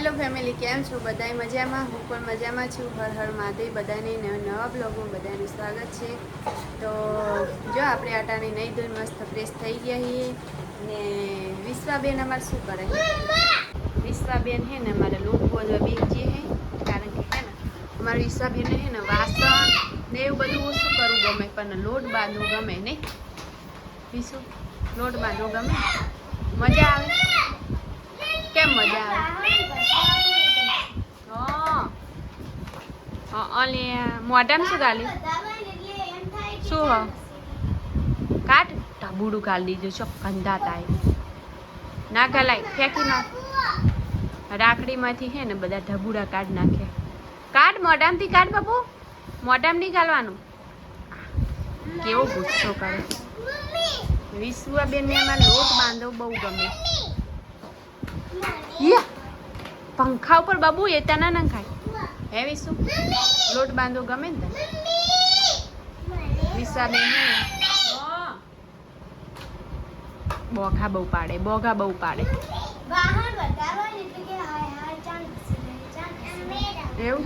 Hello family, કેમ છો? બધાય મજામાં? હું પણ મજામાં છું. હર હર મહાદેવ. બધાને નવા બ્લોગમાં બધાનું સ્વાગત છે. તો જો આપણે આટાની નહીં ધોઈ મસ્ત ફ્રેશ થઈ ગયા છીએ ને વિશ્વાબેન અમારે શું કરે? વિશ્વાબેન હે ને અમારે લોટ બોલવા બેન જે હે, કારણ કે હે ને અમારે વિશ્વાબેન હે ને વાસણ ને એવું બધું ઓછું કરવું ગમે, પણ લોટ બાંધવું ગમે નહીં. વિશુ લોટ બાંધવું ગમે, મજા આવે. કેમ મજા આવે? અલે મોઢામાં શું ગાલ્યું? શું હ કાઢ ઢબુડું ગાલી દીધું. છો કંધા તાય ના ગલાય, ફેંકી નાખ. રાખડીમાંથી હે ને બધા ઢબુડા કાઢ નાખે. કાઢ મોઢામાંથી, કાઢ બાપુ. મોઢામાં નહીં ગાલવાનું. કેવો ગુસ્સો કરે. વિશ્વાબેન ને એમાં લોટ બાંધવો બહુ ગમે. પંખા ઉપર બાબુ એ તને ના ખાય હે વિશુ? લોટ બાંધવો ગમે ને તને? વિશ્વાબેન બોઘા બહુ પાડે, બોઘા બહુ પાડે. એવું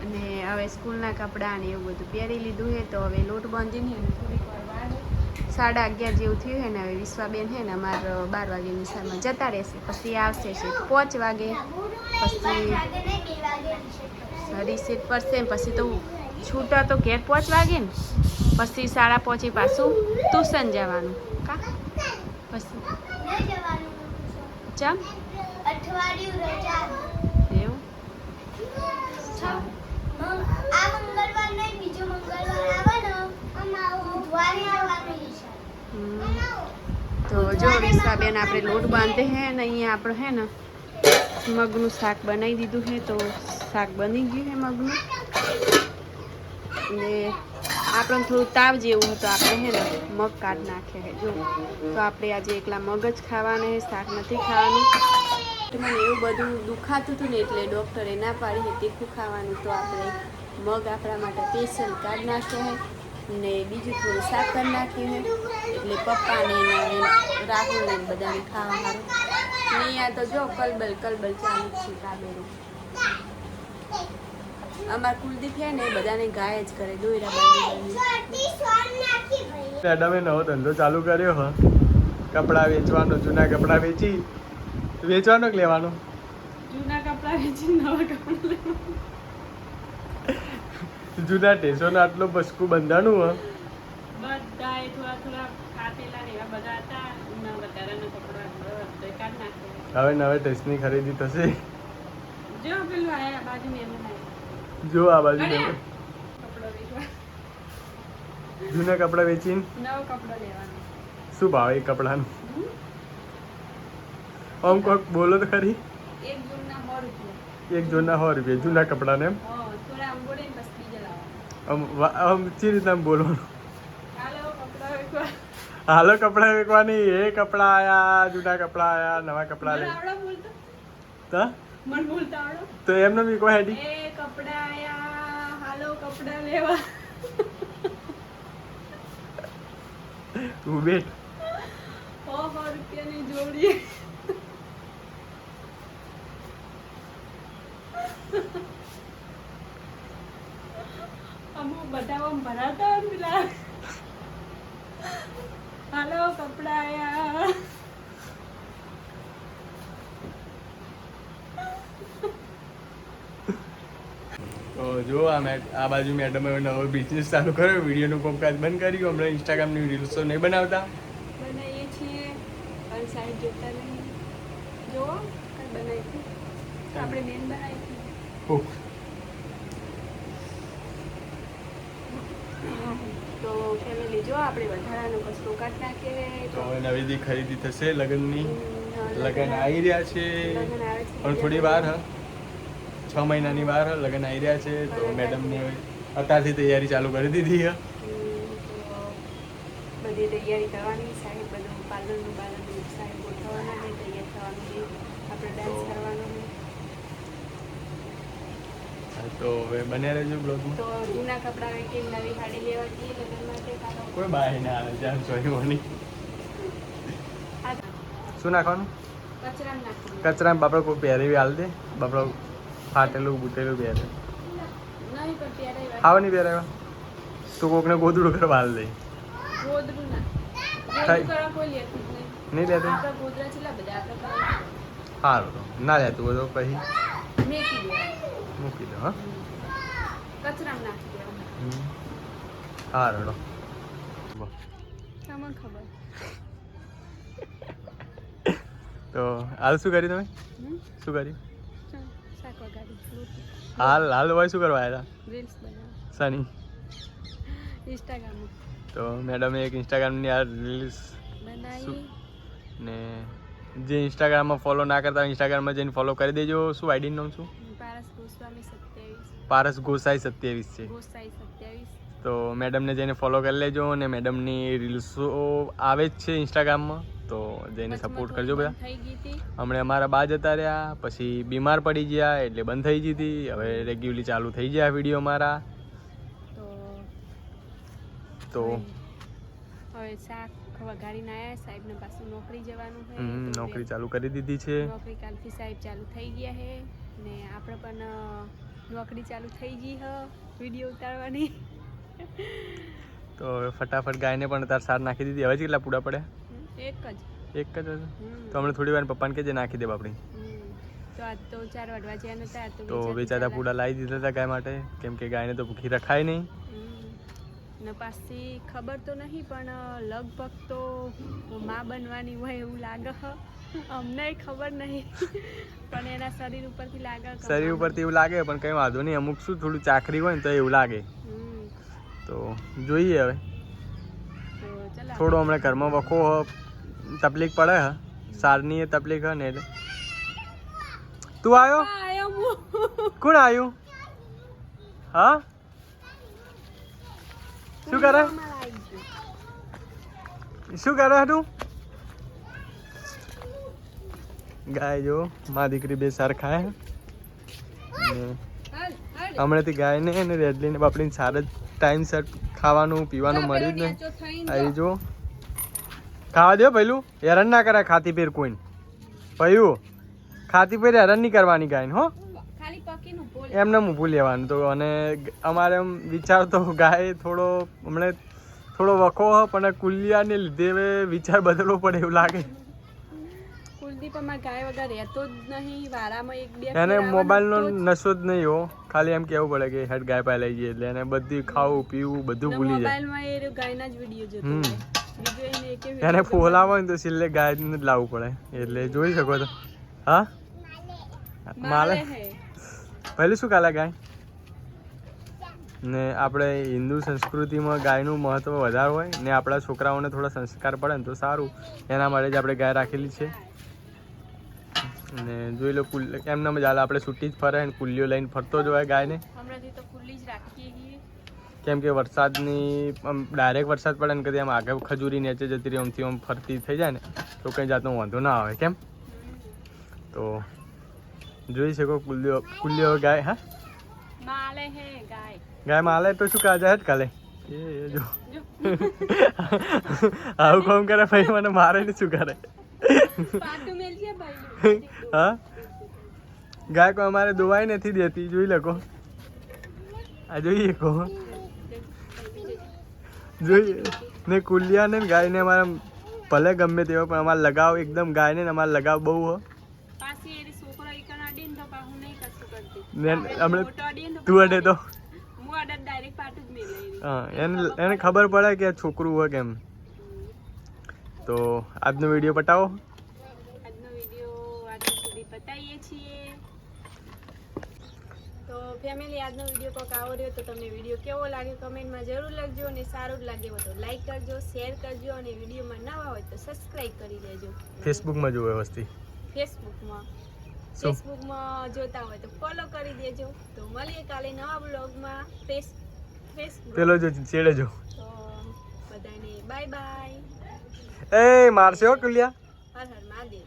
અને હવે સ્કૂલના કપડાં ને એવું બધું પહેરી લીધું છે. તો હવે લોટ બાંધીને થોડીક વાર વાર 11:30 જેવું થયું છે ને હવે વિશ્વાબેન છે ને અમારે 12 વાગે નિશાળમાં જતા રહેશે. પછી આવશે છે 5 વાગે, પછી રીસેટ પડશે. પછી તો છૂટા તો ઘેર 5 વાગે ને, પછી 5:30 પાછું ટ્યુશન જવાનું. કા પછી ચમ એવું તો જો વિશ્વાબેન આપણે લોટ બાંધે હે ને અહીંયા આપણે હે ને મગનું શાક બનાવી દીધું છે. તો શાક બની ગયું છે મગનું, ને આપણને થોડું તાવ જેવું હતું, આપણે હે ને મગ કાઢ નાખે છે. જો તો આપણે આજે એકલા મગ જ ખાવાના છે, શાક નથી ખાવાનું. મને એવું બધું દુખાતું હતું ને એટલે ડૉક્ટરે ના પાડી છે તીખું ખાવાનું. તો આપણે મગ આપણા માટે સ્પેશિયલ કાઢ નાખ્યા છે ને બીજું થોડું સાકર નાખ્યું છે, એટલે પપ્પાને રાહુલને બધાને ખાવા સારું. ને અહીંયા તો જો કલબલ ચાલુ છે. કાબેરું અમારા કુલદીપ છે ને એ બધાને ગાય જ કરે, દોયરા બાંધી. મેડમે નવો ધંધો ચાલુ કર્યો હ, કપડાં વેચવાનો. જૂના કપડાં વેચવાનો કે લેવાનો? જૂના કપડાં વેચી નવા કપડાં લેવાના. જૂના ટેશોનો આટલો બસકું બંધાણું હ, બધા થોડા ફાટેલા ને એવા બધા હતા. વધારાના કપડાં કાઢ નાખે. હવે નવે ટેસ્ટની ખરીદી થશે. જો પેલું આયા બાજુ મેં જો આ બાજુ કપડાં વેચવા, જૂના કપડાં વેચીને નવો કપડાં લેવાનો. શું ભાવ એ કપડાનું? આમ કોક બોલો તો ખરી. એક જોડના 100 રૂપિયા. એક જોડના 100 રૂપિયા જૂના કપડાને એમ? થોડા અંગોડે ને બસ બીજા લાવવાના. આમ ચી રીતના બોલવાનું? હાલો કપડાં વેચવા. હાલો કપડાં વેચવાની. એ કપડાં આયા, જૂના કપડાં આયા, નવા કપડાં લે. આવડો બોલતો તો મન બોલતા આવડો તો એમને બી કોઈ હેડી એ કપડાં આયા, હાલો કપડાં લેવા. તું બેઠ. 100 રૂપિયાની જોડી. અમુક બધા ભરાતા હોય પેલા હાલો કપડા આયા. તો જો આ બાજુ મેડમ હવે નવો બિઝનેસ ચાલુ કર્યો. વિડીયોનું કામકાજ બંધ કર્યું. હમણાં ઇન્સ્ટાગ્રામની રીલ્સો નહીં બનાવતા. બનાવીએ છીએ પણ સાઈડ જોતા નહીં. જો બનાવી હતી આપણે બેન બનાવી હતી. તો ફેમિલી જો આપણે વધારાનો કચરો કાઢી નાખીએ. તો હવે નવી ખરીદી થશે લગ્નની. લગ્ન આવી રહ્યા છે પણ થોડી વાર 6 મહિનાની વાર લગ્ન આવી રહ્યા છે. તો મેડમની અત્યારથી તૈયારી ચાલુ કરી દીધી છે. બધી તૈયારી કરવાની. સાહેબ બધું પાર્લરનું સાહેબ ગોઠવવાના છે, તૈયાર થવાનું, આપણે ડાન્સ કરવાનો છે. તો હવે બન્યા રહેજો બ્લોગમાં. તો જૂના કપડાં વેચીને નવી સાડી લેવા જઈએ લગ્ન માટે. કોઈ બાય ના આવે જાણ સોરી મોની. શું નાખવાનું? કચરામાં નાખી દે. કચરામાં બાપડો કોઈ પહેરી હાલ દે. બાપડો ફાટેલું બૂટેલું પહેરે. નહીં પણ પહેરાય ખાવા નહીં પહેરાવા તું કોકને ગોદડું કરવા હાલ દે. ગોદડું ના થાય. ગોદડું કરવા કોઈ લેતું જ નહીં. નહીં લેતું? આપણા ગોદડા છેલ્લા બધા આપણે કરવા સારું તો ના લેતું હોય તો પછી મેકી દેવાનું. મૂકી દો. હા કચરામાં નાખી દેવાનું. સારું તો તમને ખબર. તો હાલ શું કર્યું તમે? શું કર્યું? શાક વગાડી હાલ ભાઈ શું કરવા આવ્યા રીલ્સ બનાવ હતા સની? ઇન્સ્ટાગ્રામમાં તો મેડમે એક ઇન્સ્ટાગ્રામની આ રીલ્સ બનાવી. ને જે ઇન્સ્ટાગ્રામમાં ફોલો ના કરતા ઇન્સ્ટાગ્રામમાં જઈને ફોલો કરી દેજો. શું આઈડીનું નામ શું? પારસ ગોસ્વામી 27 પારસ ગોસાઈ 27 છે. ગોસાઈ 27. તો મેડમને જઈને ફોલો કરી લેજો અને મેડમની રીલ્સો આવે જ છે ઇન્સ્ટાગ્રામમાં તો જઈને સપોર્ટ કરજો બધા. થઈ ગઈ હતી હમણાં અમારા બા જતા રહ્યા પછી બીમાર પડી ગયા એટલે બંધ થઈ ગઈ હતી. હવે રેગ્યુલરલી ચાલુ થઈ ગયા વિડીયો મારા. તો હવે શાક વઘારીને આવ્યા. સાહેબને પાછું નોકરી જવાનું છે. નોકરી ચાલુ કરી દીધી છે. નોકરી કાલથી સાહેબ ચાલુ થઈ ગયા છે ને આપણે પણ નોકરી ચાલુ થઈ ગઈ હ વિડીયો ઉતારવાની. તો હવે ફટાફટ ગાયને પણ તાર સાર નાખી દીધી. હવે કેટલા પૂડા પડ્યા? એક જ જ હતું. તો હમણાં થોડી વાર પપ્પાને કહેજે નાખી દે બાપડી. તો આજ તો 4 વાગવા જ્યાં નતા તો વેચાતા પૂડા લાવી દીધા હતા ગાય માટે કેમ કે ગાયને તો ભૂખી રખાય નહીં. ને પાછી ખબર તો નહીં પણ લગભગ તો માં બનવાની હોય એવું લાગે હ. અમને ખબર નહીં પણ એના શરીર ઉપરથી લાગે. શરીર ઉપરથી એવું લાગે પણ કંઈ વાંધો નહીં. અમુક શું થોડું ચાકરી હોય ને તો એવું લાગે. તો જોઈએ હવે થોડો હમણાં ઘરમાં વખો તકલીફ પડે હ સારની એ તકલીફ હ ને એટલે. તું આવ્યો? કોણ આવ્યું? હા શું કરે? શું કરે તું? ગાય જો મા દીકરી બે સાર ખાય હમણાંથી ગાયને અને રેડલીને બાપડીને સાર જ ટાઈમ સર ખાવાનું પીવાનું મળ્યું જ નહીં. આવી જો ખાવા દો પહેલું હેરાન ના કરાય ખાતી પેર કોઈને. પહેલું ખાતી પેર હેરાન નહીં કરવાની ગાયને હો. એમને ઊભું લેવાનું તો અને અમારે એમ વિચાર તો ગાય થોડો હમણાં થોડો વખો હ પણ કુલિયાને લીધે હવે વિચાર બદલવો પડે એવું લાગે. એને મોબાઈલનો નશો જ નહીં હો ખાલી એમ કેવું પડે કે હેડ ગાય પાઈ લઈ જઈએ એટલે એને બધી ખાવું પીવું બધું ભૂલી જાય. એને ફોલાવો ને તો છેલ્લે ગાય જ લાવવું પડે એટલે જોઈ શકો તો. હા માલે પહેલું શું કાલે ગાય ને આપણે હિન્દુ સંસ્કૃતિમાં ગાયનું મહત્વ વધારે હોય ને આપણા છોકરાઓને થોડા સંસ્કાર પડે ને તો સારું. એના માટે જ આપણે ગાય રાખેલી છે. ને જોઈ લો એમને મજા આવે આપણે છૂટી જ ફરે ને કુલ્લીઓ લઈને ફરતો જ હોય ગાયને. કેમ કે વરસાદની ડાયરેક્ટ વરસાદ પડે ને કદી આમ આગળ ખજૂરી નીચે જતી રહી આમથી આમ ફરતી થઈ જાય ને તો કંઈ જાતનો વાંધો ના આવે. કેમ તો જોઈ શકો કુલ્લીઓ ગાય. હા ગાય માલે તો શું કાજે જ કાલે એ જો આવું કોમ કરે ભાઈ મને મારે ને શું કરે. હા ગાય કોઈ અમારે દોવાઈ નથી દેતી જોઈ લખો. આ જોઈએ કહો જોઈએ ને કુલિયા ને ગાય ને અમારે ભલે ગમે તેવો પણ અમારે લગાવ એકદમ ગાય ને અમારે લગાવ બહુ હો. તું અડે તો હા એને ખબર પડે કે છોકરું હોય કેમ. તો આજનો વિડીયો પટાવો. તો ફેમિલી આજનો વિડીયો કોક આવો રહ્યો તો તમને વિડીયો કેવો લાગ્યો કમેન્ટમાં જરૂર લખજો અને સારું જ લાગ્યો તો લાઈક કરજો શેર કરજો અને વિડીયોમાં નવા હોય તો સબસ્ક્રાઇબ કરી દેજો. ફેસબુકમાં જોવે વસ્તી ફેસબુકમાં જોતા હોય તો ફોલો કરી દેજો. તો મળીએ કાલે નવા બ્લોગમાં. પેલો જો છેડે જો તો બધાને બાય બાય. એ મારશે હો કુલિયા. હર હર મહાદેવ.